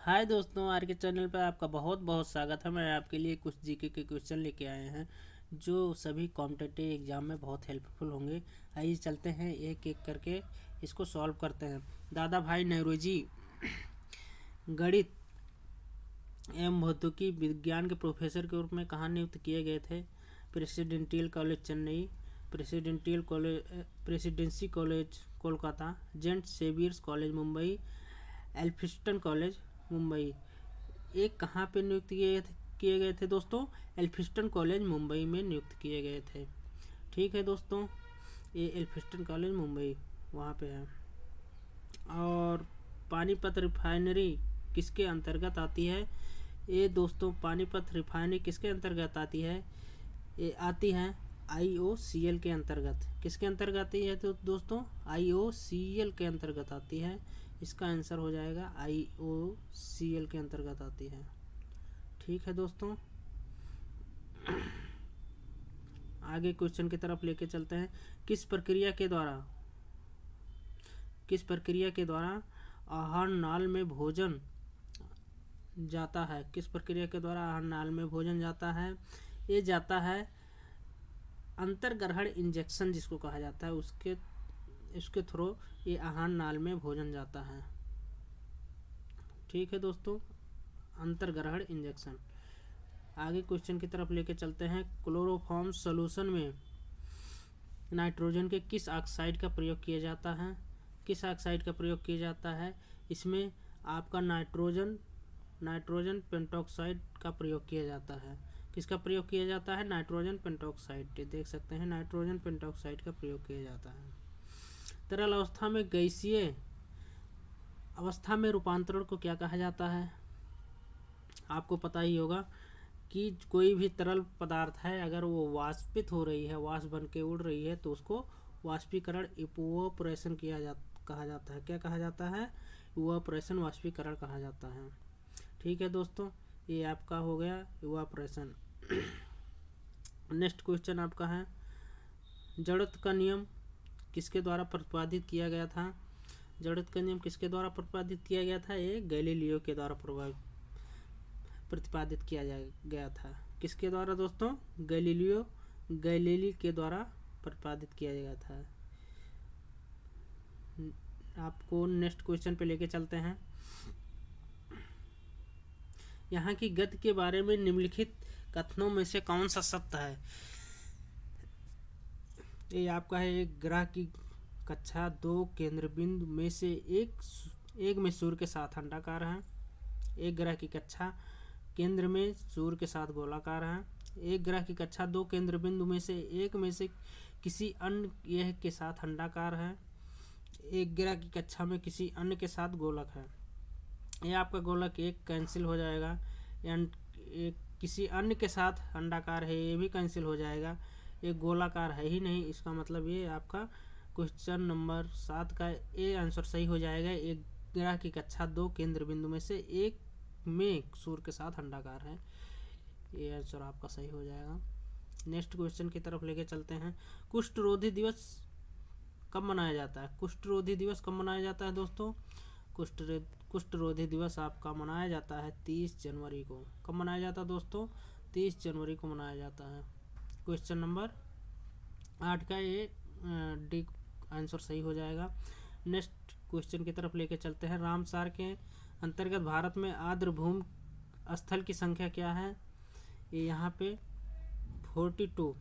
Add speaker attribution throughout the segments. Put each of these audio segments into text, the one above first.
Speaker 1: हाय दोस्तों, आज के चैनल पर आपका बहुत बहुत स्वागत है। मैं आपके लिए कुछ जीके के क्वेश्चन लेके आए हैं जो सभी कॉम्पिटिटिव एग्जाम में बहुत हेल्पफुल होंगे। आइए चलते हैं, एक एक करके इसको सॉल्व करते हैं। दादा भाई नौरोजी गणित एवं भौतिकी विज्ञान के प्रोफेसर के रूप में कहाँ नियुक्त किए गए थे? Presidential college Chennai, presidency college Kolkata, saint Xavier's college Mumbai, Elphinstone college Mumbai. एक कहाँ पे नियुक्त किए गए थे दोस्तों? एल्फिंस्टन कॉलेज मुंबई में नियुक्त किए गए थे। ठीक है दोस्तों, ये एल्फिंस्टन कॉलेज मुंबई वहाँ पे है। और पानीपत रिफाइनरी किसके अंतर्गत आती है? ये दोस्तों पानीपत रिफाइनरी किसके अंतर्गत आती है? ये आती है IOCL के अंतर्गत। किसके अंतर्गत आती है तो दोस्तों? IOCL के अंतर्गत आती है। इसका आंसर हो जाएगा IOCL के अंतर्गत आती है। ठीक है दोस्तों, आगे क्वेश्चन की तरफ लेके चलते हैं। किस प्रक्रिया के द्वारा आहार नाल में भोजन जाता है? किस प्रक्रिया के द्वारा आहार नाल में भोजन जाता है? ये जाता है अंतर्ग्रहण इंजेक्शन जिसको कहा जाता है, उसके थ्रू ये आहार नाल में भोजन जाता है। ठीक है दोस्तों, अंतर्ग्रहण इंजेक्शन। आगे क्वेश्चन की तरफ लेके चलते हैं। क्लोरोफॉर्म सॉल्यूशन में नाइट्रोजन के किस ऑक्साइड का प्रयोग किया जाता है? किस ऑक्साइड का प्रयोग किया जाता है? इसमें आपका नाइट्रोजन पेंटॉक्साइड का प्रयोग किया जाता है। किसका प्रयोग किया जाता है? Nitrogen pentoxide. देख सकते हैं, नाइट्रोजन पेंटॉक्साइड का प्रयोग किया जाता है। तरल अवस्था में गैसीय अवस्था में रूपांतरण को क्या कहा जाता है? आपको पता ही होगा कि कोई भी तरल पदार्थ है, अगर वो वाष्पित हो रही है, वाष्प बन के उड़ रही है, तो उसको वाष्पीकरण इवोपरेशन कहा जाता है। क्या कहा जाता है? इवोपरेशन, वाष्पीकरण कहा जाता है। ठीक है दोस्तों, ये आपका हो गया इवोपरेशन। नेक्स्ट क्वेश्चन आपका है, जड़त्व का नियम किसके द्वारा प्रतिपादित किया गया था? जड़त्व का नियम किसके द्वारा प्रतिपादित किया गया था? ये गैलीलियो के द्वारा प्रतिपादित किया गया था। किसके द्वारा दोस्तों? गैलीली के द्वारा प्रतिपादित किया गया था। आपको नेक्स्ट क्वेश्चन पे लेके चलते हैं। यहाँ की गति के बारे में निम्नलिखित कथनों में से कौन सा सत्य है? ये आपका है, एक ग्रह की कक्षा दो केंद्र बिंदु में से एक में सूर्य के साथ अंडाकार है। एक ग्रह की कक्षा केंद्र में सूर्य के साथ गोलाकार है। एक ग्रह की कक्षा दो केंद्र बिंदु में से किसी अन्य यह के साथ अंडाकार है। एक ग्रह की कक्षा में किसी अन्य के साथ गोलक है। यह आपका गोलक एक कैंसिल हो जाएगा, एक किसी अन्य के साथ अंडाकार है, ये भी कैंसिल हो जाएगा। एक गोलाकार है ही नहीं, इसका मतलब ये आपका क्वेश्चन नंबर 7 का ए आंसर सही हो जाएगा। एक ग्रह की कक्षा दो केंद्र बिंदु में से एक में सूर्य के साथ अंडाकार है, ये आंसर आपका सही हो जाएगा। नेक्स्ट क्वेश्चन की तरफ लेके चलते हैं। कुष्ठ रोधी दिवस कब मनाया जाता है? कुष्ठ रोधी दिवस कब मनाया जाता है दोस्तों? कुष्ठ रोधी दिवस आपका मनाया जाता है 30 जनवरी को। कब मनाया जाता है दोस्तों? 30 जनवरी को मनाया जाता है। क्वेश्चन नंबर 8 का ये डी आंसर सही हो जाएगा। नेक्स्ट क्वेश्चन की तरफ लेके चलते हैं। रामसार के अंतर्गत भारत में आर्द्र भूमि स्थल की संख्या क्या है? ये यहाँ पे 42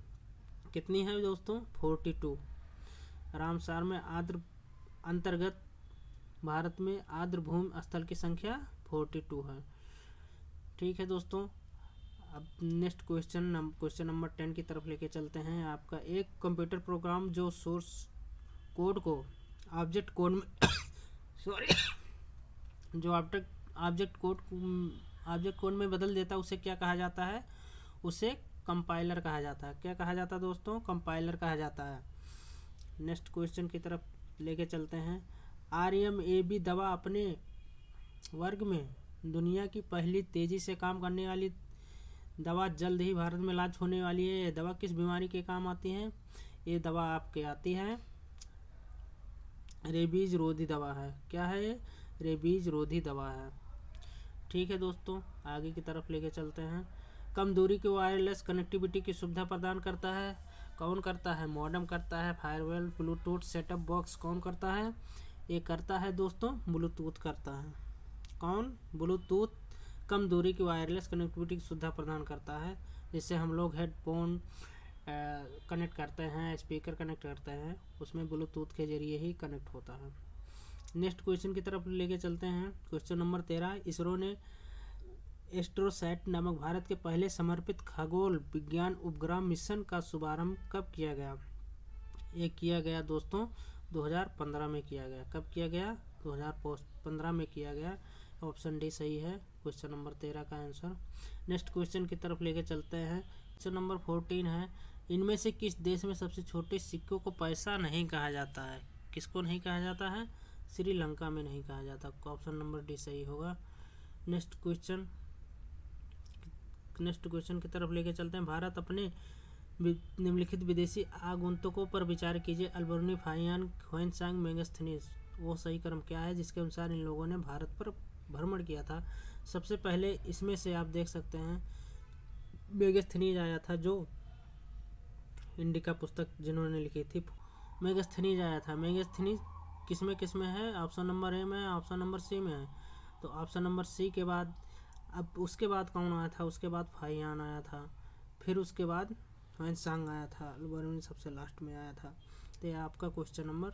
Speaker 1: कितनी है दोस्तों? 42। रामसार में अंतर्गत भारत में आर्द्र भूमि स्थल की संख्या 42 है। ठीक है दोस्तों, अब नेक्स्ट क्वेश्चन नंबर 10 की तरफ लेके चलते हैं। आपका एक कंप्यूटर प्रोग्राम जो सोर्स कोड को ऑब्जेक्ट कोड में सॉरी जो ऑब्जेक्ट कोड में बदल देता है, उसे क्या कहा जाता है? उसे कंपाइलर कहा जाता है। क्या कहा जाता है दोस्तों? कंपाइलर कहा जाता है। नेक्स्ट क्वेश्चन की तरफ लेके चलते हैं। RMAB दवा अपने वर्ग में दुनिया की पहली तेजी से काम करने वाली दवा जल्द ही भारत में लॉन्च होने वाली है। ये दवा किस बीमारी के काम आती है? ये दवा आपके आती है रेबीज रोधी दवा है। क्या है ये? रेबीज रोधी दवा है। ठीक है दोस्तों, आगे की तरफ लेके चलते हैं। कम दूरी की वायरलेस कनेक्टिविटी की सुविधा प्रदान करता है, कौन करता है? मॉडेम करता है। फायरवॉल ब्लूटूथ सेटअप बॉक्स कौन करता है? ये करता है दोस्तों ब्लूटूथ करता है। कौन? ब्लूटूथ कम दूरी की वायरलेस कनेक्टिविटी की सुविधा प्रदान करता है, जिससे हम लोग हेडफोन कनेक्ट करते हैं, स्पीकर कनेक्ट करते हैं, उसमें ब्लूटूथ के जरिए ही कनेक्ट होता है। नेक्स्ट क्वेश्चन की तरफ लेके चलते हैं। क्वेश्चन नंबर 13, इसरो ने एस्ट्रोसैट नामक भारत के पहले समर्पित खगोल विज्ञान उपग्रह मिशन का शुभारंभ कब किया गया? ये किया गया दोस्तों 2015 में किया गया। कब किया गया? 2015 में किया गया। ऑप्शन डी सही है क्वेश्चन नंबर 13 का आंसर। नेक्स्ट क्वेश्चन की तरफ लेके चलते हैं। क्वेश्चन नंबर 14 है, इनमें से किस देश में सबसे छोटे सिक्कों को पैसा नहीं कहा जाता है? किसको नहीं कहा जाता है? श्रीलंका में नहीं कहा जाता। ऑप्शन नंबर डी सही होगा। नेक्स्ट क्वेश्चन की तरफ लेके चलते हैं। भारत अपने निम्नलिखित विदेशी आगंतुकों पर विचार कीजिए। अल्बर्नी, फाइयान, ह्वेनसांग, मेगास्थनीज। वो सही क्रम क्या है जिसके अनुसार इन लोगों ने भारत पर भ्रमण किया था? सबसे पहले इसमें से आप देख सकते हैं मेगास्थनीज आया था, जो इंडिका पुस्तक जिन्होंने लिखी थी, मेगास्थनीज आया था। मेगास्थनीज किसमें है? ऑप्शन नंबर ए में है, ऑप्शन नंबर सी में है। तो ऑप्शन नंबर सी के बाद अब उसके बाद कौन आया था? उसके बाद फाइयान आया था, फिर उसके बाद ह्वेनसांग आया था, अल्बर्नी सबसे लास्ट में आया था। तो ये आपका क्वेश्चन नंबर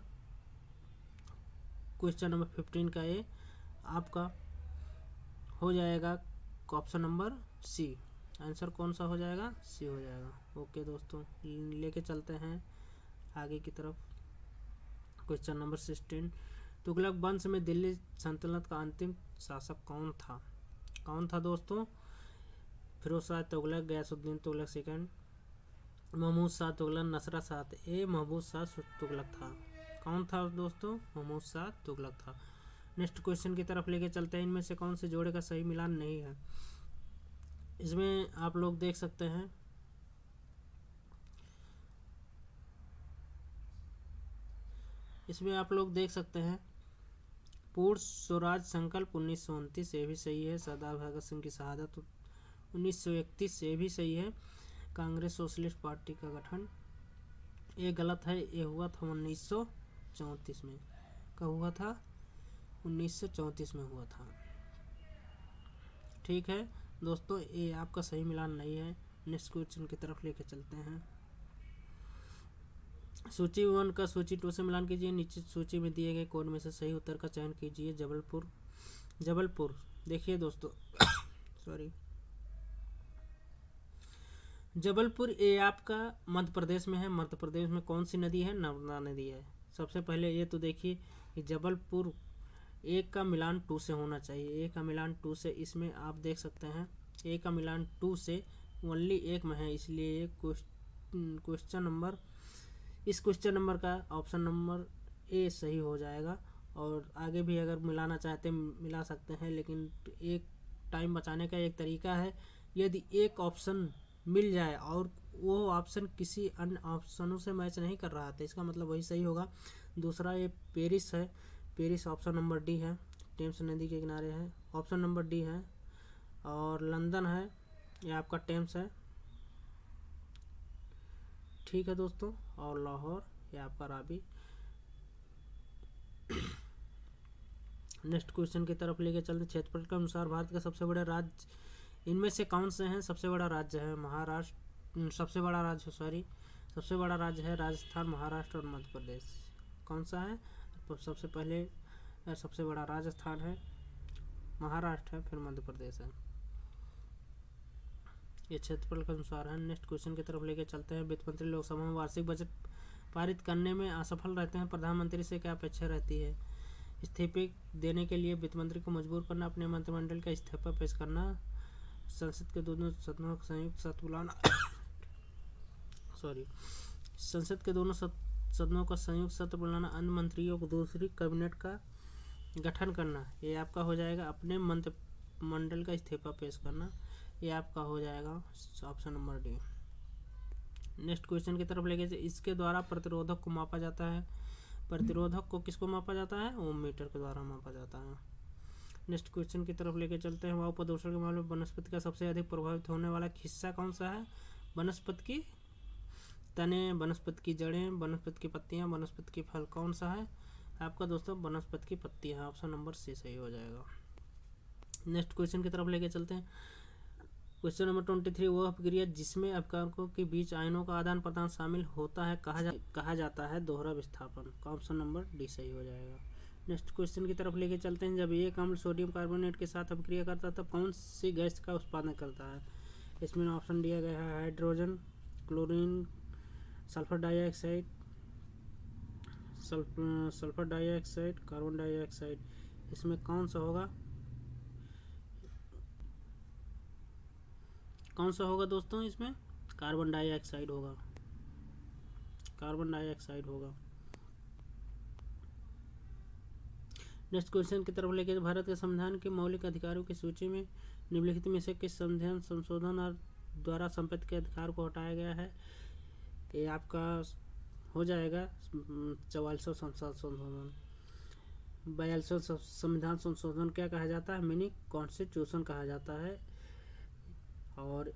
Speaker 1: 15 का ये आपका हो जाएगा ऑप्शन नंबर सी। आंसर कौन सा हो जाएगा? सी हो जाएगा। ओके दोस्तों, लेके चलते हैं आगे की तरफ। क्वेश्चन नंबर 16, तुगलक वंश में दिल्ली सल्तनत का अंतिम शासक कौन था? कौन था दोस्तों? फिरोज शाह तुगलक, गयासुद्दीन तुगलक सेकंड, महमूद शाह तुगलक, नसरत शाह। महमूद शाह तुगलक था। कौन था दोस्तों? महमूद शाह तुगलक था। नेक्स्ट क्वेश्चन की तरफ लेके चलते हैं। इनमें से कौन से जोड़े का सही मिलान नहीं है? इसमें आप लोग देख सकते हैं पूर्ण स्वराज संकल्प 1929 से भी सही है। सरदार भगत सिंह की शहादत 1931 से भी सही है। कांग्रेस सोशलिस्ट पार्टी का गठन ये गलत है, ये हुआ था 1934 में। कब हुआ था? 1934 में हुआ था। ठीक है दोस्तों, ये आपका सही मिलान नहीं है। नेक्स्ट क्वेश्चन की तरफ लेके चलते हैं। सूची 1 का सूची 2 से मिलान कीजिए। नीचे सूची में दिए गए कोड में से सही उत्तर का चयन कीजिए। जबलपुर देखिए दोस्तों सॉरी, जबलपुर ये आपका मध्य प्रदेश में है। मध्य प्रदेश में कौन सी नदी है? नर्मदा नदी है। सबसे पहले ये तो देखिए कि जबलपुर 1 का मिलान 2 से होना चाहिए। 1 का मिलान 2 से, इसमें आप देख सकते हैं 1 का मिलान 2 से ओनली 1 में है, इसलिए ये क्वेश्चन नंबर का ऑप्शन नंबर ए सही हो जाएगा। और आगे भी अगर मिलाना चाहते हैं मिला सकते हैं, लेकिन एक टाइम बचाने का एक तरीका है, यदि एक ऑप्शन मिल जाए और वो ऑप्शन किसी अन्य ऑप्शनों से मैच नहीं कर रहा था, इसका मतलब वही सही होगा। दूसरा ये पेरिस है, पेरिस ऑप्शन नंबर डी है, टेम्स नदी के किनारे है, ऑप्शन नंबर डी है। और लंदन है, ये आपका टेम्स है। ठीक है दोस्तों, और लाहौर ये आपका रावी। नेक्स्ट क्वेश्चन की तरफ लेके चलते। क्षेत्रफल के अनुसार भारत का सबसे बड़ा राज्य इनमें से कौन से हैं? सबसे बड़ा राज्य है महाराष्ट्र, सबसे बड़ा राज्य है राजस्थान, महाराष्ट्र और मध्य प्रदेश। कौन सा है? सबसे पहले सबसे बड़ा राजस्थान है, महाराष्ट्र है, फिर मध्य प्रदेश है। ये क्षेत्रफल के अनुसार है। नेक्स्ट क्वेश्चन की तरफ लेके चलते हैं। वित्त मंत्री लोकसभा में वार्षिक बजट पारित करने में असफल रहते हैं, प्रधानमंत्री से क्या अपेक्षा रहती है? इस्तीफे देने के लिए वित्त मंत्री को मजबूर करना, अपने मंत्रिमंडल का इस्तीफा पेश करना, संसद के दोनों सदनों का संयुक्त सत्र बुलाना संसद के दोनों सदनों का संयुक्त सत्र बुलाना, अन्य मंत्रियों को दूसरी कैबिनेट का गठन करना। ये आपका हो जाएगा अपने मंत्रिमंडल का इस्तीफा पेश करना। ये आपका हो जाएगा option number D. Next question की तरफ लेके इसके द्वारा प्रतिरोधक को मापा जाता है। प्रतिरोधक को किसको मापा जाता है? ओम मीटर के द्वारा मापा जाता है। नेक्स्ट क्वेश्चन की तरफ लेके चलते हैं। वायु प्रदूषण के मामले में वनस्पति का सबसे अधिक प्रभावित होने वाला हिस्सा कौन सा है? वनस्पति की तने, वनस्पति की जड़ें, वनस्पति की पत्तियां, वनस्पति की फल। कौन सा है आपका दोस्तों? वनस्पति की पत्तियां। ऑप्शन नंबर सी सही हो जाएगा। नेक्स्ट क्वेश्चन की तरफ लेके चलते हैं। क्वेश्चन नंबर 23, वह प्रक्रिया जिसमें अपकारकों के बीच आयनों का आदान प्रदान शामिल होता है कहा जाता है दोहरा विस्थापन। ऑप्शन नंबर डी सही हो जाएगा। नेक्स्ट क्वेश्चन की तरफ लेके चलते हैं। जब एक अम्ल सोडियम कार्बोनेट के साथ अभिक्रिया करता है तब कौन सी गैस का उत्पादन करता है? इसमें ऑप्शन दिया गया है hydrogen, chlorine, sulphur dioxide, carbon dioxide. इसमें कौन सा होगा? कौन सा होगा दोस्तों? इसमें कार्बन डाइऑक्साइड होगा। कार्बन डाइऑक्साइड होगा। नेक्स्ट क्वेश्चन की तरफ लेके, भारत के संविधान के मौलिक अधिकारों की सूची में निम्नलिखित में से किस संविधान संशोधन और द्वारा संपत्ति के अधिकार को हटाया गया है? ये आपका हो जाएगा 44वां संशोधन। 42वां संविधान संशोधन क्या कहा जाता है? मिनी कॉन्स्टिट्यूशन कहा जाता है। और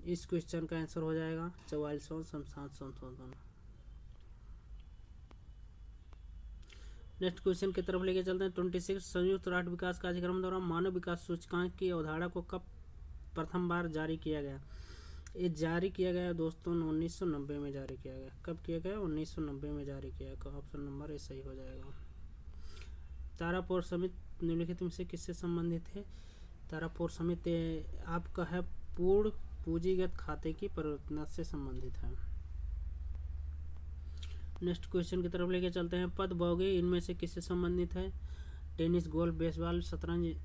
Speaker 1: इस क्वेश्चन का आंसर हो जाएगा 44वां संविधान संशोधन। नेक्स्ट क्वेश्चन की तरफ लेके चलते हैं। 26, संयुक्त राष्ट्र विकास कार्यक्रम द्वारा मानव विकास सूचकांक की अवधारणा को कब प्रथम बार जारी किया गया? ये जारी किया गया दोस्तों 1990 में जारी किया गया। कब किया गया? 1990 में जारी किया गया। ऑप्शन नंबर ए सही हो जाएगा। तारापुर समिति निम्नलिखित में से किससे संबंधित है? तारापुर समिति आपका है पूर्ण पूंजीगत खाते की परिवर्तन से संबंधित है। नेक्स्ट क्वेश्चन की तरफ लेके चलते हैं। पद बौगे इनमें से किससे संबंधित है? टेनिस, गोल्फ, बेसबॉल, शतरंज।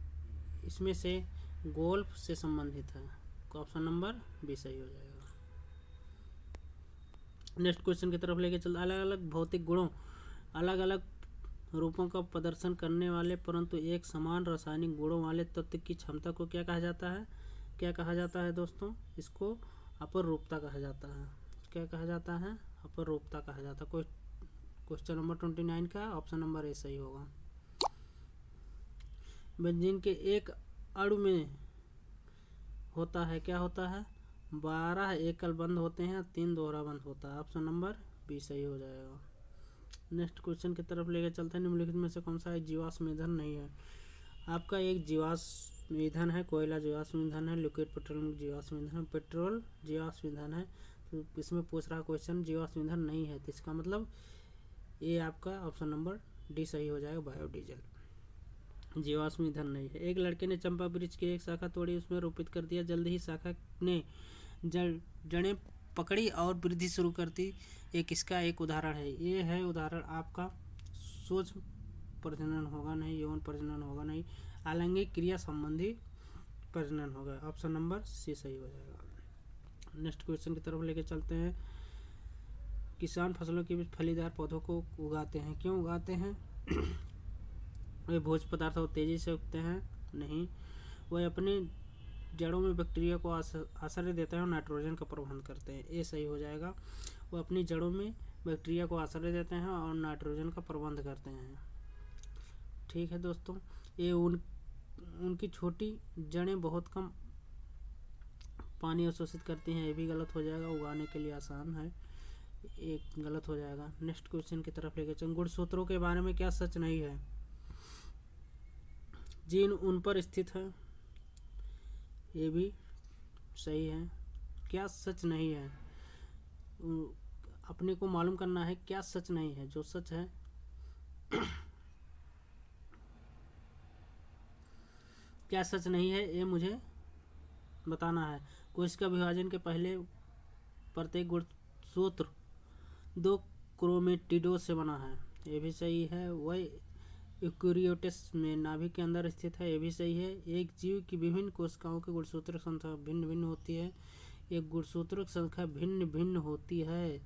Speaker 1: इसमें से गोल्फ से संबंधित है। ऑप्शन नंबर बी सही हो जाएगा। नेक्स्ट क्वेश्चन की तरफ लेके चलते, अलग अलग भौतिक गुणों, अलग अलग रूपों का प्रदर्शन करने वाले परंतु एक समान रासायनिक गुणों वाले तत्व की क्षमता को क्या कहा जाता है? क्या कहा जाता है दोस्तों? इसको अपरूपता कहा जाता है। क्या कहा जाता है? अपरूपता कहा जाता है। क्वेश्चन नंबर 29 का ऑप्शन नंबर ए सही होगा। बेंजीन के एक अणु में होता है, क्या होता है? 12 एकल बंध होते हैं, 3 दोहरा बंध होता है। ऑप्शन नंबर बी सही हो जाएगा। नेक्स्ट क्वेश्चन की तरफ लेकर चलते हैं। निम्नलिखित में से कौन सा एक जीवाश्म ईंधन नहीं है? आपका एक जीवाश्म ईंधन है, कोयला जीवाश्म ईंधन है, लिक्विड पेट्रोलियम जीवाश्म ईंधन है, पेट्रोल जीवाश्म ईंधन है। तो इसमें पूछ रहा क्वेश्चन जीवाश्म ईंधन नहीं है, तो इसका मतलब ये आपका ऑप्शन नंबर डी सही हो जाएगा, बायोडीजल। जीवाश्म ईंधन नहीं है। एक लड़के ने चंपा वृक्ष की एक शाखा तोड़ी, उसमें रोपित कर दिया। जल्द ही शाखा ने जड़ें पकड़ी और वृद्धि शुरू कर दी। ये किसका एक उदाहरण है? ये है उदाहरण आपका सूक्ष्म प्रजनन होगा नहीं, यौन प्रजनन होगा नहीं, आलैंगिक क्रिया संबंधी प्रजनन होगा। ऑप्शन नंबर सी सही हो जाएगा। नेक्स्ट क्वेश्चन की तरफ लेके चलते हैं। किसान फसलों के बीच फलीदार पौधों को उगाते हैं, क्यों उगाते हैं? वे भोज्य पदार्थों को तेजी से उगते हैं? नहीं, वह अपने जड़ों में बैक्टीरिया को आश्रय देते हैं और नाइट्रोजन का प्रबंध करते हैं। ये सही हो जाएगा। वो अपनी जड़ों में बैक्टीरिया को आश्रय देते हैं और नाइट्रोजन का प्रबंध करते हैं। ठीक है दोस्तों, ये उनकी छोटी जड़ें बहुत कम पानी अवशोषित करती हैं। ये भी गलत हो जाएगा। उगाने के लिए आसान है, एक गलत हो जाएगा। नेक्स्ट क्वेश्चन की तरफ लेके चल। गुणसूत्रों के बारे में क्या सच नहीं है? जीन उन पर स्थित है, ये भी सही है। क्या सच नहीं है? अपने को मालूम करना है क्या सच नहीं है। जो सच है क्या सच नहीं है ये मुझे बताना है। कोशिका विभाजन के पहले प्रत्येक गुणसूत्र 2 क्रोमेटिडों से बना है, ये भी सही है। वह यूकेरियोट्स में नाभिक के अंदर स्थित है, ये भी सही है। एक जीव की विभिन्न कोशिकाओं की गुणसूत्र संख्या भिन्न भिन्न होती है। एक गुणसूत्र संख्या भिन्न भिन्न होती है,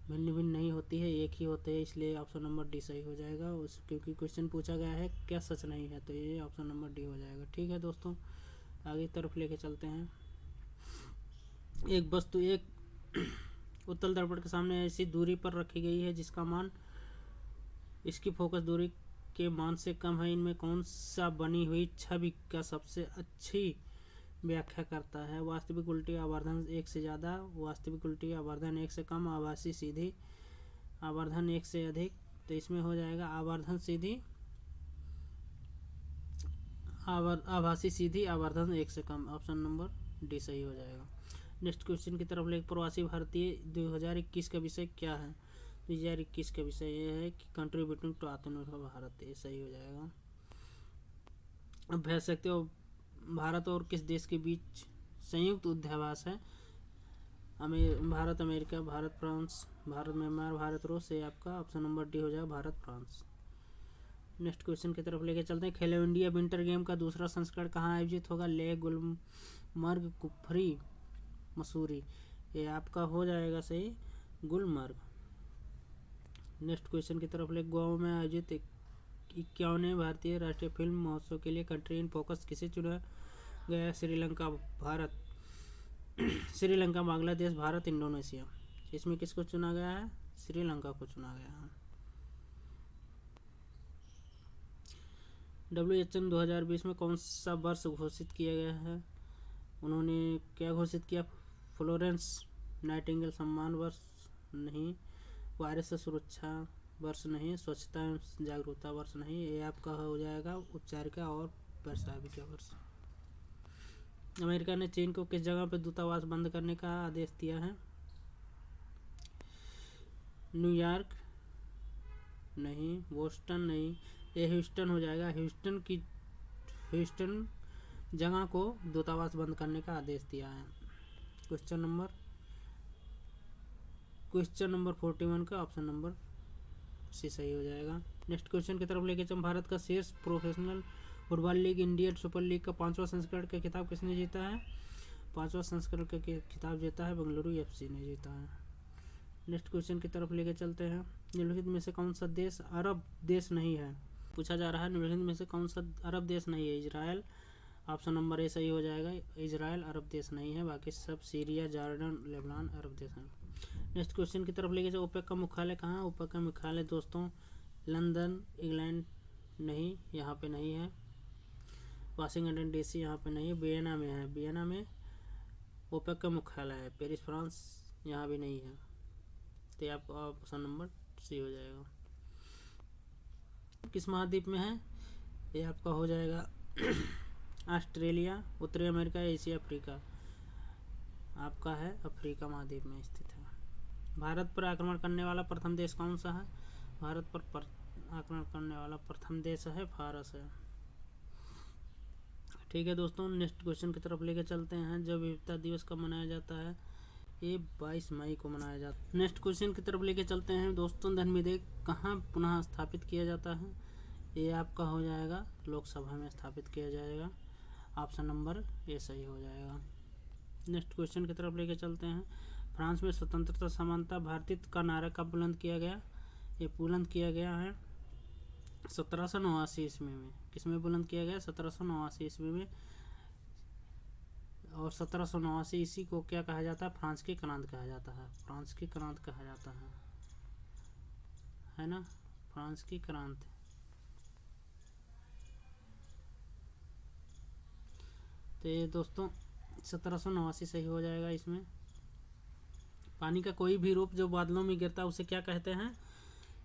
Speaker 1: भिन्न भिन्न नहीं होती है, एक ही होते हैं। इसलिए ऑप्शन नंबर डी सही हो जाएगा। क्योंकि क्वेश्चन पूछा गया है क्या सच नहीं है, तो ये ऑप्शन नंबर डी हो जाएगा। ठीक है दोस्तों, आगे तरफ लेके चलते हैं। एक वस्तु एक उत्तल दर्पण के सामने ऐसी दूरी पर रखी गई है जिसका मान इसकी फोकस दूरी के मान से कम है, इनमें कौन सा बनी हुई छवि का सबसे अच्छी व्याख्या करता है? वास्तविक उल्टी, आवर्धन 1 से ज़्यादा, वास्तविक उल्टी, आवर्धन 1 से कम, आभासी सीधी, आवर्धन 1 से अधिक। तो इसमें हो जाएगा आवर्धन सीधी, आभासी सीधी, आवर्धन 1 से कम। ऑप्शन नंबर डी सही हो जाएगा। नेक्स्ट क्वेश्चन की तरफ ले। प्रवासी भारतीय 2021 का विषय क्या है? 2021 का विषय ये है कि कंट्रीब्यूटिंग टू आत्मनिर्भर भारत, ये सही हो जाएगा। अब भेज सकते हो भारत और किस देश के बीच संयुक्त युद्धाभ्यास है? Bharat America, Bharat France, Bharat Myanmar, Bharat रूस। ये आपका ऑप्शन नंबर डी हो जाएगा, भारत फ्रांस। नेक्स्ट क्वेश्चन की तरफ लेके चलते हैं। खेलो इंडिया विंटर गेम का दूसरा संस्करण कहाँ आयोजित होगा? लेह, गुलमर्ग, कुफरी, मसूरी। ये आपका हो जाएगा सही, गुलमर्ग। नेक्स्ट क्वेश्चन की तरफ ले। गोवा में आयोजित 51वें भारतीय राष्ट्रीय फिल्म महोत्सव के लिए कंट्री इन फोकस किसे चुना गया? श्रीलंका, भारत, श्रीलंका, बांग्लादेश, भारत, इंडोनेशिया। इसमें किसको चुना गया है? श्रीलंका को चुना गया है। WHO 2020 में कौन सा वर्ष घोषित किया गया है? उन्होंने क्या घोषित किया? फ्लोरेंस नाइटिंगेल सम्मान वर्ष नहीं, वायरस से सुरक्षा वर्ष नहीं, स्वच्छता एवं जागरूकता वर्ष नहीं। ये आपका हो जाएगा उपचारिका और वैश्विक वर्ष। अमेरिका ने चीन को किस जगह पर दूतावास बंद करने का आदेश दिया है? न्यूयॉर्क नहीं, बोस्टन नहीं, ये ह्यूस्टन हो जाएगा। ह्यूस्टन जगह को दूतावास बंद करने का आदेश दिया है। क्वेश्चन नंबर 41 का ऑप्शन नंबर सी सही हो जाएगा। नेक्स्ट क्वेश्चन की तरफ लेके चल। भारत का शीर्ष professional football league Indian super league का 5वां संस्करण का खिताब किसने जीता है? 5वां संस्करण का खिताब जीता है बेंगलुरु FC ने जीता है। नेक्स्ट क्वेश्चन की तरफ लेके चलते हैं। निम्नलिखित में से कौन सा देश अरब देश नहीं है? पूछा जा रहा है निम्नलिखित में से कौन सा अरब देश नहीं है? इजराइल, ऑप्शन नंबर ए सही हो जाएगा। इजराइल अरब देश नहीं है, बाकी सब सीरिया, जॉर्डन, लेबनान अरब देश हैं। नेक्स्ट क्वेश्चन की तरफ लेके जाओ। ओपेक का मुख्यालय कहाँ? ओपेक का मुख्यालय दोस्तों लंदन, इंग्लैंड नहीं, यहाँ पे नहीं है। वाशिंगटन DC यहाँ पे नहीं है। वियना में है, वियना में ओपेक का मुख्यालय है। पेरिस फ्रांस यहाँ भी नहीं है। तो ये आपका ऑप्शन नंबर सी हो जाएगा। किस महाद्वीप में है? ये आपका हो जाएगा ऑस्ट्रेलिया, उत्तरी अमेरिका, एशिया, अफ्रीका। आपका है अफ्रीका महाद्वीप में स्थित है। भारत पर आक्रमण करने वाला प्रथम देश कौन सा है? भारत पर आक्रमण करने वाला प्रथम देश है फारस है। ठीक है दोस्तों, नेक्स्ट क्वेश्चन की तरफ लेके चलते हैं। जब विविधता दिवस कब मनाया जाता है? ये 22 मई को मनाया जाता है। नेक्स्ट क्वेश्चन की तरफ लेके चलते हैं दोस्तों। धन विधेयक कहाँ पुनः स्थापित किया जाता है? ये आपका हो जाएगा लोकसभा में स्थापित किया जाएगा। ऑप्शन नंबर ए सही हो जाएगा। नेक्स्ट क्वेश्चन की तरफ लेके चलते हैं। फ्रांस में स्वतंत्रता, समानता, भारतीयता का नारा कब बुलंद किया गया? ये बुलंद किया गया है 1789 ईस्वी में। किसमें बुलंद किया गया? 1789 ईस्वी में। और 1789 इसी को क्या कहा जाता है? फ्रांस की क्रांति कहा जाता है। फ्रांस की क्रांति कहा जाता है ना? फ्रांस की क्रांति। तो ये दोस्तों 1789 सही हो जाएगा। इसमें पानी का कोई भी रूप जो बादलों में गिरता है उसे क्या कहते हैं?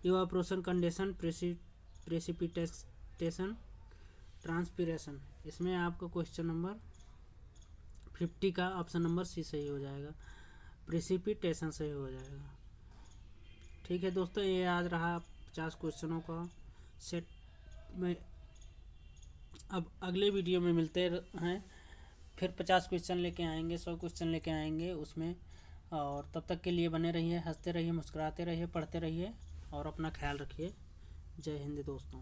Speaker 1: Evaporation, condensation, precipitation, transpiration. इसमें आपका क्वेश्चन नंबर 50 का ऑप्शन नंबर सी सही हो जाएगा। प्रेसिपिटेशन सही हो जाएगा। ठीक है दोस्तों, ये आज रहा 50 क्वेश्चनों का सेट में। अब अगले वीडियो में मिलते हैं, फिर 50 क्वेश्चन लेके आएंगे, 100 क्वेश्चन लेके आएंगे उसमें। और तब तक के लिए बने रहिए, हंसते रहिए, मुस्कुराते रहिए, पढ़ते रहिए और अपना ख्याल रखिए। जय हिंद दोस्तों।